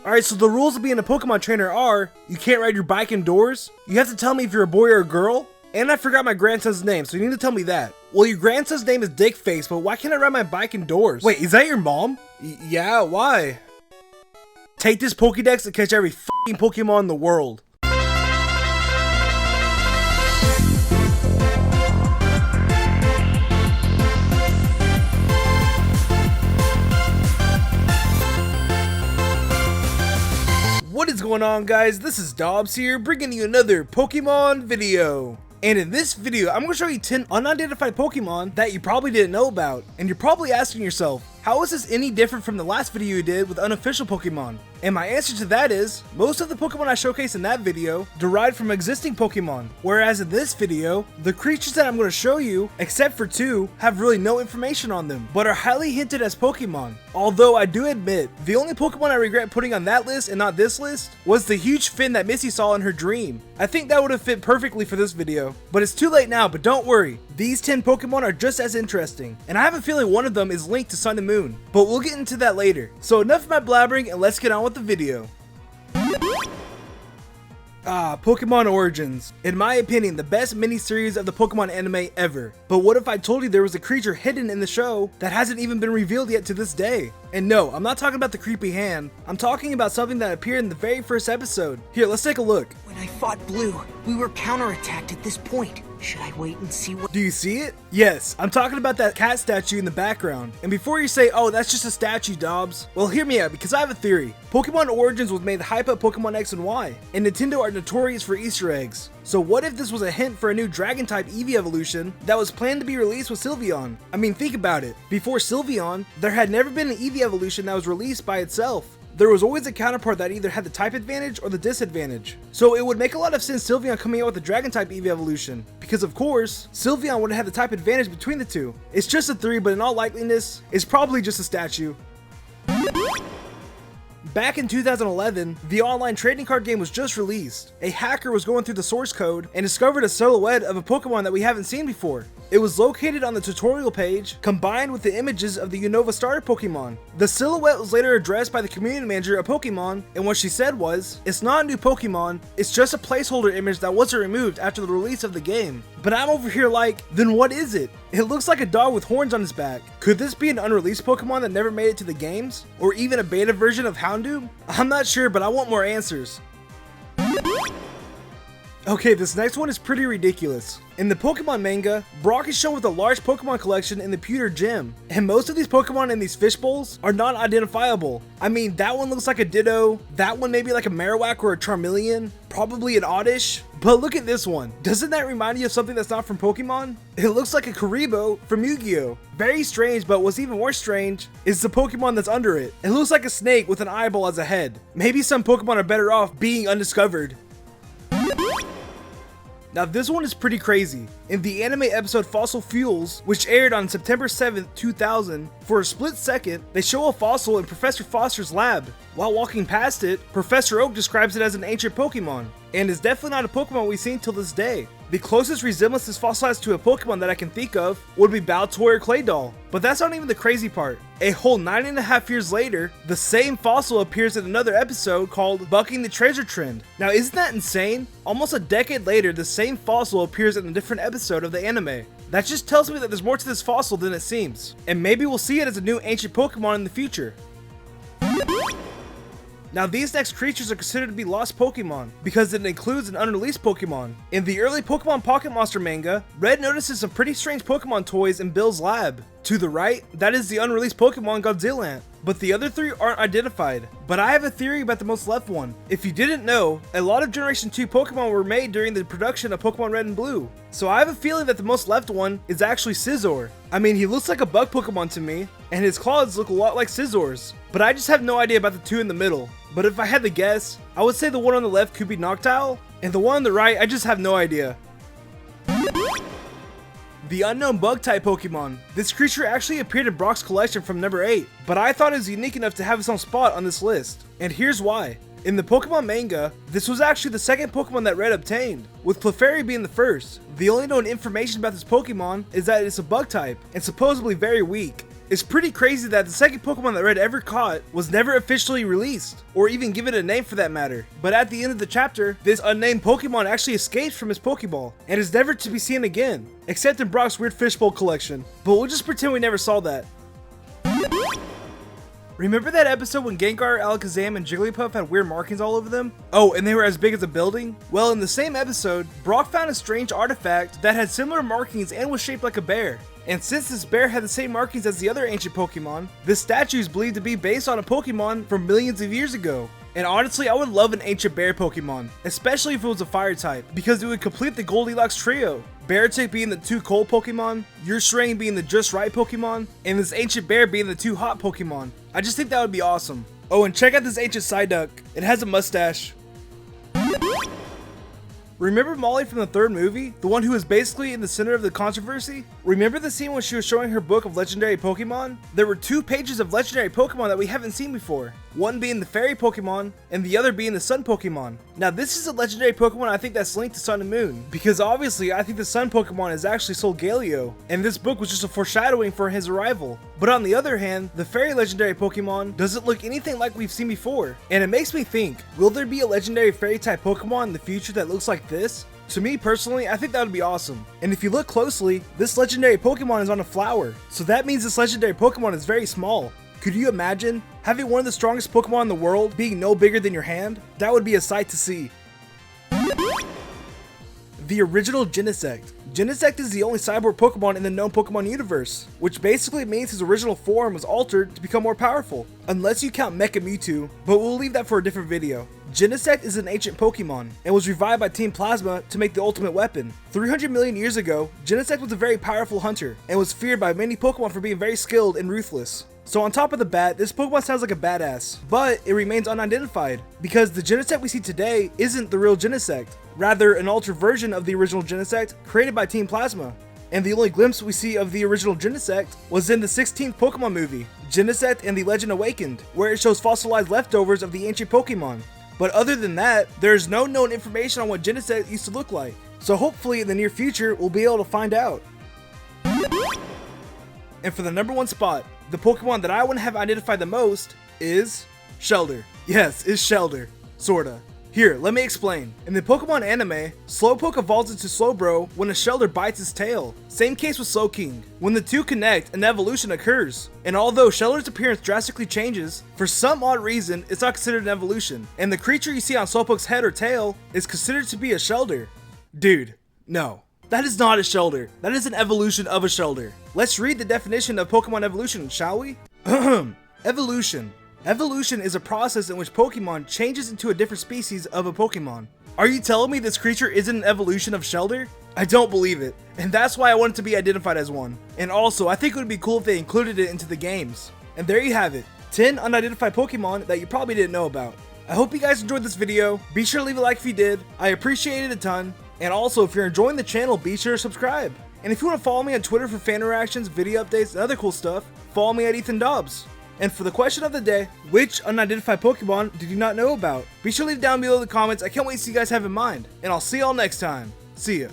Alright, so the rules of being a Pokemon trainer are, you can't ride your bike indoors, you have to tell me if you're a boy or a girl, and I forgot my grandson's name, so you need to tell me that. Well, your grandson's name is Dickface, but why can't I ride my bike indoors? Wait, is that your mom? Yeah, why? Take this Pokédex and catch every f***ing Pokemon in the world. What is going on, guys? This is Dobbs here, bringing you another Pokemon video. And in this video, I'm going to show you 10 unidentified Pokemon that you probably didn't know about. And you're probably asking yourself, how is this any different from the last video you did with unofficial Pokemon? And my answer to that is, most of the Pokemon I showcased in that video derived from existing Pokemon, whereas in this video, the creatures that I'm going to show you, except for 2, have really no information on them, but are highly hinted as Pokemon. Although I do admit, the only Pokemon I regret putting on that list and not this list was the huge fin that Missy saw in her dream. I think that would have fit perfectly for this video, but it's too late now. But don't worry, these 10 Pokemon are just as interesting, and I have a feeling one of them is linked to Sun and Moon, but we'll get into that later. So enough of my blabbering and let's get on with the video. Pokmon Origins. In my opinion, the best mini-series of the Pokemon anime ever. But what if I told you there was a creature hidden in the show that hasn't even been revealed yet to this day? And no, I'm not talking about the creepy hand. I'm talking about something that appeared in the very first episode. Here, let's take a look. When I fought Blue, we were counterattacked at this point. Should I wait and see what— Do you see it? Yes, I'm talking about that cat statue in the background. And before you say, oh, that's just a statue, Dobbs, well, hear me out, because I have a theory. Pokemon Origins was made to hype up Pokemon X and Y, and Nintendo are notorious for Easter eggs. So what if this was a hint for a new Dragon-type Eevee evolution that was planned to be released with Sylveon? I mean, think about it. Before Sylveon, there had never been an Eevee evolution that was released by itself. There was always a counterpart that either had the type advantage or the disadvantage. So it would make a lot of sense Sylveon coming out with a Dragon-type Eevee evolution, because of course, Sylveon would have had the type advantage between the two. It's just a theory, but in all likeliness, it's probably just a statue. Back in 2011, the online trading card game was just released. A hacker was going through the source code and discovered a silhouette of a Pokemon that we haven't seen before. It was located on the tutorial page, combined with the images of the Unova starter Pokemon. The silhouette was later addressed by the community manager of Pokemon, and what she said was, it's not a new Pokemon, it's just a placeholder image that wasn't removed after the release of the game. But I'm over here like, then what is it? It looks like a dog with horns on his back. Could this be an unreleased Pokemon that never made it to the games? Or even a beta version of Houndoom? I'm not sure, but I want more answers. Okay, this next one is pretty ridiculous. In the Pokemon manga, Brock is shown with a large Pokemon collection in the Pewter Gym, and most of these Pokemon in these fish bowls are not identifiable. I mean, that one looks like a Ditto, that one maybe like a Marowak or a Charmeleon, probably an Oddish, but look at this one. Doesn't that remind you of something that's not from Pokemon? It looks like a Karibo from Yu-Gi-Oh! Very strange, but what's even more strange is the Pokemon that's under it. It looks like a snake with an eyeball as a head. Maybe some Pokemon are better off being undiscovered. Now this one is pretty crazy. In the anime episode Fossil Fuels, which aired on September 7th, 2000, for a split second, they show a fossil in Professor Foster's lab. While walking past it, Professor Oak describes it as an ancient Pokemon, and is definitely not a Pokemon we've seen till this day. The closest resemblance this fossil has to a Pokemon that I can think of would be Baltoy or Claydol. But that's not even the crazy part. A whole 9.5 years later, the same fossil appears in another episode called Bucking the Treasure Trend. Now isn't that insane? Almost a decade later, the same fossil appears in a different episode of the anime. That just tells me that there's more to this fossil than it seems. And maybe we'll see it as a new ancient Pokemon in the future. Now these next creatures are considered to be lost Pokemon, because it includes an unreleased Pokemon. In the early Pokemon Pocket Monster manga, Red notices some pretty strange Pokemon toys in Bill's lab. To the right, that is the unreleased Pokemon Godzillant, but the other 3 aren't identified. But I have a theory about the most left one. If you didn't know, a lot of Generation 2 Pokemon were made during the production of Pokemon Red and Blue. So I have a feeling that the most left one is actually Scizor. I mean, he looks like a bug Pokemon to me, and his claws look a lot like Scizor's. But I just have no idea about the 2 in the middle. But if I had to guess, I would say the one on the left could be Noctowl, and the one on the right, I just have no idea. The unknown bug-type Pokemon. This creature actually appeared in Brock's collection from number 8, but I thought it was unique enough to have its own spot on this list. And here's why. In the Pokemon manga, this was actually the second Pokemon that Red obtained, with Clefairy being the first. The only known information about this Pokemon is that it's a bug type, and supposedly very weak. It's pretty crazy that the second Pokemon that Red ever caught was never officially released, or even given a name for that matter. But at the end of the chapter, this unnamed Pokemon actually escapes from his Pokeball, and is never to be seen again, except in Brock's weird fishbowl collection. But we'll just pretend we never saw that. Remember that episode when Gengar, Alakazam, and Jigglypuff had weird markings all over them? Oh, and they were as big as a building? Well, in the same episode, Brock found a strange artifact that had similar markings and was shaped like a bear. And since this bear had the same markings as the other ancient Pokemon, this statue is believed to be based on a Pokemon from millions of years ago. And honestly, I would love an ancient bear Pokemon, especially if it was a fire type, because it would complete the Goldilocks trio. Beartic being the 2 cold Pokemon, Urshring being the just right Pokemon, and this ancient bear being the 2 hot Pokemon. I just think that would be awesome. Oh, and check out this ancient Psyduck. It has a mustache. Remember Molly from the 3rd movie? The one who was basically in the center of the controversy? Remember the scene when she was showing her book of legendary Pokemon? There were 2 pages of legendary Pokemon that we haven't seen before. One being the fairy Pokemon, and the other being the sun Pokemon. Now this is a legendary Pokemon I think that's linked to Sun and Moon, because obviously I think the sun Pokemon is actually Solgaleo, and this book was just a foreshadowing for his arrival. But on the other hand, the fairy legendary Pokemon doesn't look anything like we've seen before, and it makes me think, will there be a legendary fairy type Pokemon in the future that looks like this? To me personally, I think that would be awesome. And if you look closely, this legendary Pokemon is on a flower, so that means this legendary Pokemon is very small. Could you imagine having one of the strongest Pokemon in the world being no bigger than your hand? That would be a sight to see. The original Genesect. Genesect is the only cyborg Pokemon in the known Pokemon universe, which basically means his original form was altered to become more powerful, unless you count Mecha Mewtwo, but we'll leave that for a different video. Genesect is an ancient Pokemon, and was revived by Team Plasma to make the ultimate weapon. 300 million years ago, Genesect was a very powerful hunter, and was feared by many Pokemon for being very skilled and ruthless. So on top of the bat, this Pokemon sounds like a badass, but it remains unidentified, because the Genesect we see today isn't the real Genesect, rather an altered version of the original Genesect created by Team Plasma. And the only glimpse we see of the original Genesect was in the 16th Pokemon movie, Genesect and the Legend Awakened, where it shows fossilized leftovers of the ancient Pokemon. But other than that, there's no known information on what Genesect used to look like, so hopefully in the near future we'll be able to find out. And for the number 1 spot, the Pokemon that I want to have identified the most is Shellder. Yes, it's Shellder. Sorta. Here, let me explain. In the Pokemon anime, Slowpoke evolves into Slowbro when a Shellder bites its tail. Same case with Slowking. When the two connect, an evolution occurs. And although Shellder's appearance drastically changes, for some odd reason, it's not considered an evolution. And the creature you see on Slowpoke's head or tail is considered to be a Shellder. Dude, no. That is not a Shellder. That is an evolution of a Shellder. Let's read the definition of Pokemon evolution, shall we? Evolution. Evolution is a process in which Pokemon changes into a different species of a Pokemon. Are you telling me this creature isn't an evolution of Shellder? I don't believe it, and that's why I want it to be identified as one. And also, I think it would be cool if they included it into the games. And there you have it, 10 unidentified Pokemon that you probably didn't know about. I hope you guys enjoyed this video. Be sure to leave a like if you did. I appreciate it a ton. And also, if you're enjoying the channel, be sure to subscribe. And if you want to follow me on Twitter for fan reactions, video updates, and other cool stuff, follow me at Ethan Dobbs. And for the question of the day, which unidentified Pokemon did you not know about? Be sure to leave it down below in the comments. I can't wait to see you guys have in mind. And I'll see y'all next time. See ya.